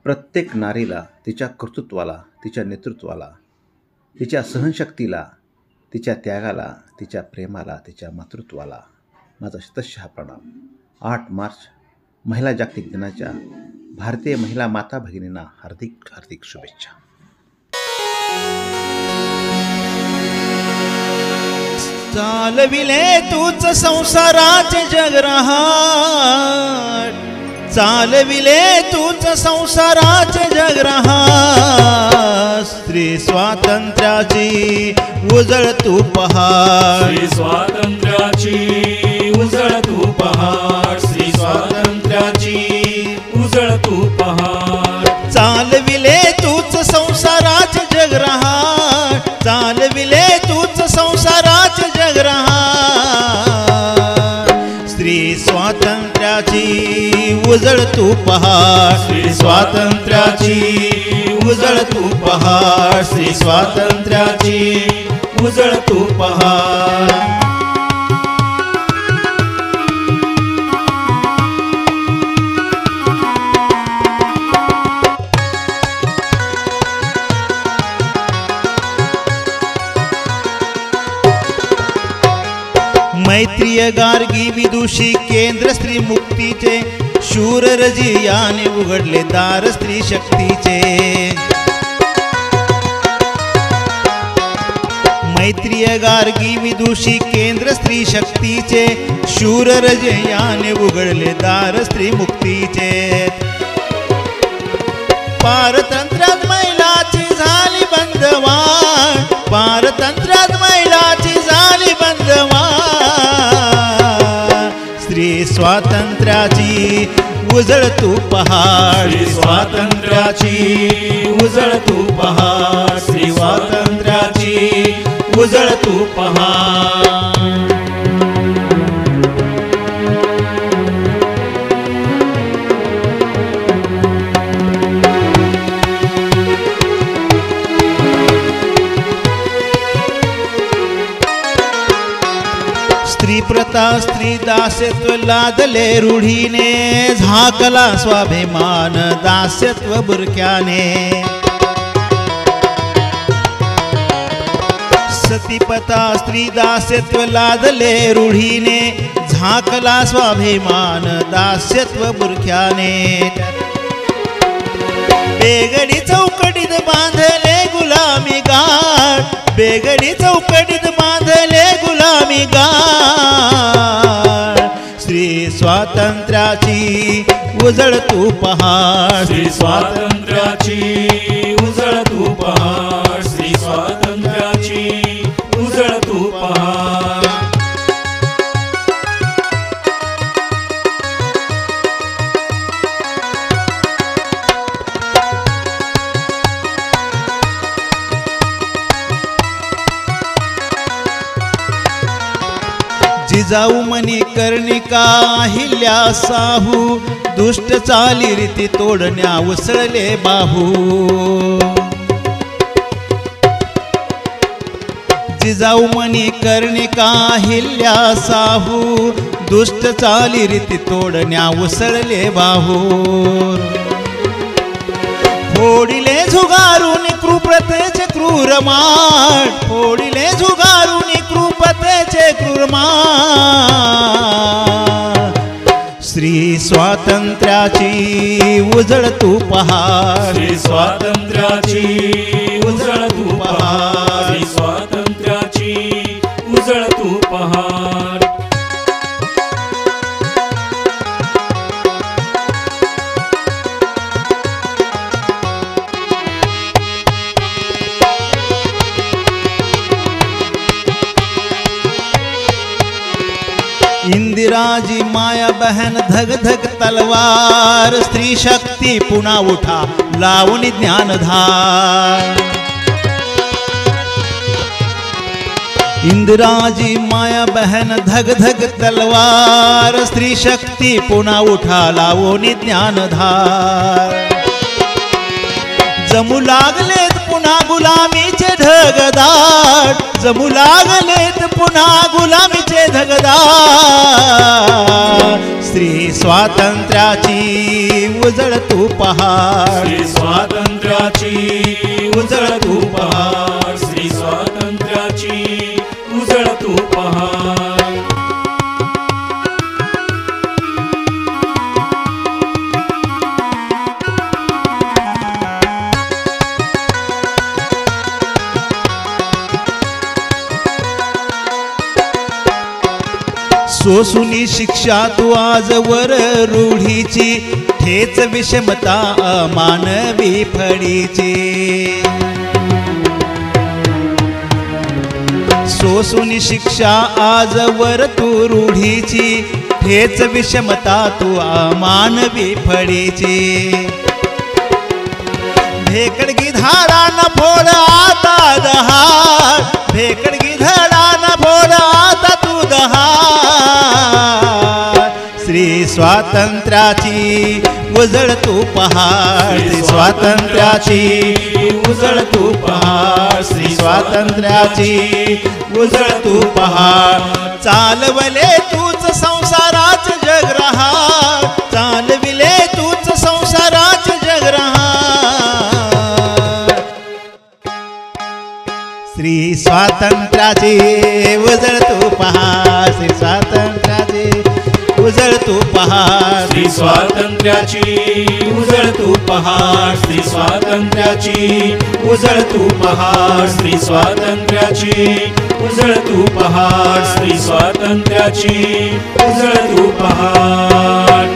प्रत्येक नारीला तिच्या कर्तृत्वाला, तिच्या नेतृत्वाला, तिच्या सहनशक्तीला, तिच्या त्यागाला, तिच्या प्रेमाला, तिच्या मातृत्वाला माझा शतशः प्रणाम. 8 मार्च महिला जागतिक दिनाच्या भारतीय महिला माता भगिनींना हार्दिक हार्दिक शुभेच्छा. चालविले तूच संसाराचे जगरहाट, चालविले तूच संसाराचे जगरहाट. स्त्री स्वातंत्र्याची उजळ तू पहाट, श्री स्वातंत्र्याची उजळ तू पहाट, श्री स्वातंत्र्याची उजळ तू पहाट. चालविले तूच संसाराचे जगरहाट, चालविले तूच संसाराचे जगरहाट. स्त्री स्वातंत्र्याची उजळ तू पहाट, श्री स्वातंत्र्याची उजळ तू पहाट, श्री स्वातंत्र्याची उजळ तू पहाट. मैत्रीय गार्गी विदुषी केंद्र स्त्री मुक्तीचे, शूर रजियाने उघडले दार स्त्री शक्तीचे. मैत्रीय गार्गी विदुषी केंद्र स्त्री शक्तीचे, शूर रजियाने उघडले दार स्त्री मुक्तीचे. पारतंत्र्यात महिलाची झाली बंदवान, पारतंत्र्यात महिलाची झाली बंदवान. स्त्री स्वातंत्र्याची उजळ तू पहाट, श्री स्वातंत्र्याची उजळ तू पहाट, श्री स्वातंत्र्याची उजळ तू पहाट. स्त्री प्रथा स्त्री दास्यत्व लादले रूढीने, झाकला स्वाभिमान दास्यत्व बुरक्याने. सतीपथा स्त्री दास्यत्व लादले रूढीने, झाकला स्वाभिमान दास्यत्व बुरख्याने. बेगडी चौकटीत बांधले गुलामी गाठ, बेगडी चौकटीत बांधले गुलामी गाठ. श्री स्वातंत्र्याची उजळ तू पहाट, श्री स्वातंत्र्याची उजळ तू पहाट, श्री स्वातंत्र्याची उजळ तू पहाट. जिजाऊ मणिकर्णिका अहिल्या साहू, दुष्ट चाली रीती तोडण्या उसळले बाहू. जिजाऊ मणिकर्णिका अहिल्या साहू, दुष्ट चाली रीती तोडण्या उसळले बाहू. फोडिले झुगारून क्रूरप्रथेचे क्रूर माठ, फोडिले झुगारून क्रूरप्रथेचे क्रूर माठ. श्री स्वातंत्र्याची उजळ तू पहाट, श्री स्वातंत्र्याची उजळ तू पहाट, श्री स्वातंत्र्याची उजळ तू पहाट. इंदिराजी माया बहन धग धग तलवार, स्त्री शक्ती पुन्हा उठा लावून ज्ञानधार. इंदिराजी माया बहन धग धग तलवार, स्त्री शक्ती पुन्हा उठा लावून ज्ञानधार. जमू लागलेत पुन्हा गुलामीचे ढगदाट, जमू लागलेत पुन्हा गुलामीचे ढगदाट. श्री स्वातंत्र्याची उजळ तू पहाड श्री स्वातंत्र्याची उजळ तू पहाड श्री स्वातंत्र्याची उजळ तू पहाड सोसुनी शिक्षा तू आजवर रूढीची ठेच विषमता अमानवी फळीची सोसुनी शिक्षा आजवर तू रूढीची ठेच विषमता तू अमानवी फळीची भेकडगी धाडान फोड आता दहाड भेकडगी धाडान फोड आता तू दहाड श्री स्वातंत्र्याची उजळ तू पहाड श्री स्वातंत्र्याची उजळ तू पहाड श्री स्वातंत्र्याची उजळ तू पहाड चालवले तूच संसाराच जग रहाड चालविले तूच संसाराच जग रहाड श्री स्वातंत्र्याची उजळ तू पहाड श्री स्वातंत्र्याची उजळ तू पहाड श्री स्वातंत्र्याची उजळ तू पहाड श्री स्वातंत्र्याची उजळ तू पहाड श्री स्वातंत्र्याची उजळ तू पहाड श्री स्वातंत्र्याची उजळ तू पहाड